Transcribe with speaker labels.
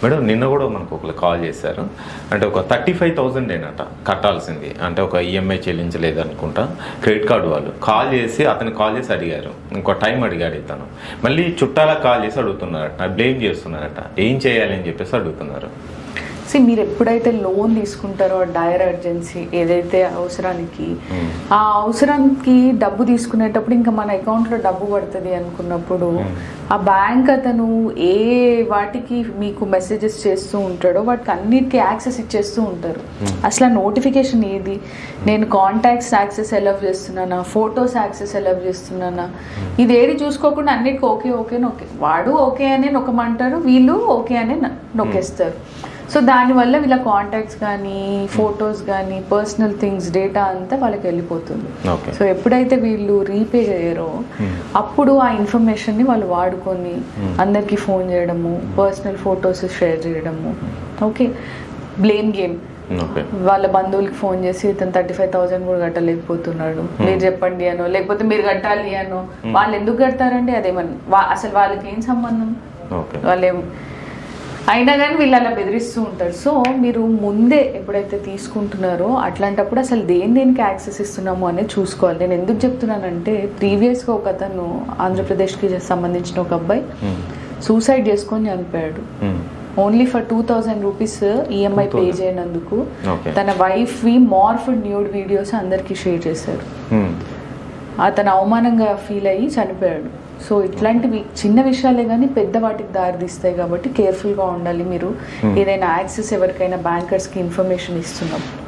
Speaker 1: Madam నిన్న కూడా మనకు ఒకరు కాల్ చేశారు. అంటే ఒక 35,000 ఏనట కట్టాల్సింది, అంటే ఒక ఈఎంఐ చెల్లించలేదు అనుకుంటా. క్రెడిట్ కార్డు వాళ్ళు కాల్ చేసి అడిగారు, ఇంకో టైం అడిగాడు ఇతను. మళ్ళీ చుట్టాలకు కాల్ చేసి అడుగుతున్నారట, బ్లేమ్ చేస్తున్నారట, ఏం చేయాలి అని చెప్పేసి అడుగుతున్నారు.
Speaker 2: మీరు ఎప్పుడైతే లోన్ తీసుకుంటారో డైర్ అర్జెన్సీ ఏదైతే అవసరానికి, ఆ అవసరానికి డబ్బు తీసుకునేటప్పుడు ఇంకా మన అకౌంట్లో డబ్బు పడుతుంది అనుకున్నప్పుడు ఆ బ్యాంక్ అతను ఏ వాటికి మీకు మెసేజెస్ చేస్తూ ఉంటాడో వాటికి అన్నిటికీ యాక్సెస్ ఇచ్చేస్తూ ఉంటారు. అసలు నోటిఫికేషన్ ఏది, నేను కాంటాక్ట్స్ యాక్సెస్ అలౌ చేస్తున్నానా, ఫొటోస్ యాక్సెస్ అలౌ చేస్తున్నానా, ఇది ఏది చూసుకోకుండా అన్నిటికీ ఓకే ఓకే నొక్కే, వాడు ఓకే అనే నొక్కమంటారు, వీళ్ళు ఓకే అనే నొక్కేస్తారు. సో దానివల్ల వీళ్ళ కాంటాక్ట్స్ కానీ ఫొటోస్ కానీ పర్సనల్ థింగ్స్ డేటా అంతా వాళ్ళకి వెళ్ళిపోతుంది. సో ఎప్పుడైతే వీళ్ళు రీపే చేయరో అప్పుడు ఆ ఇన్ఫర్మేషన్ని వాళ్ళు వాడుకొని అందరికీ ఫోన్ చేయడము, పర్సనల్ ఫొటోస్ షేర్ చేయడము. Okay, blame game. వాళ్ళ బంధువులకి ఫోన్ చేసి ఇతను 35,000 కూడా కట్టలేకపోతున్నాడు, మీరు చెప్పండి అనో, లేకపోతే మీరు కట్టాలి అనో. వాళ్ళు ఎందుకు కడతారండి, అదేమన్నా అసలు వాళ్ళకి ఏం సంబంధం, వాళ్ళేం అయినా కానీ వీళ్ళు అలా బెదిరిస్తూ ఉంటారు. సో మీరు ముందే ఎప్పుడైతే తీసుకుంటున్నారో అట్లాంటప్పుడు అసలు దేనికి యాక్సెస్ ఇస్తున్నాము అనేది చూసుకోవాలి. నేను ఎందుకు చెప్తున్నానంటే ప్రీవియస్గా ఒక అతను ఆంధ్రప్రదేశ్కి సంబంధించిన ఒక అబ్బాయి సూసైడ్ చేసుకొని చనిపోయాడు. Only for 2,000 rupees EMI pay చేయనందుకు తన వైఫ్వి మార్ఫ్డ్ న్యూడ్ వీడియోస్ అందరికీ షేర్ చేశారు. అతను అవమానంగా ఫీల్ అయ్యి చనిపోయాడు. సో ఇట్లాంటివి చిన్న విషయాలే కానీ పెద్ద వాటికి దారితీస్తాయి కాబట్టి కేర్ఫుల్గా ఉండాలి. మీరు ఏదైనా యాక్సెస్ ఎవరికైనా బ్యాంకర్స్కి ఇన్ఫర్మేషన్ ఇస్తున్నప్పుడు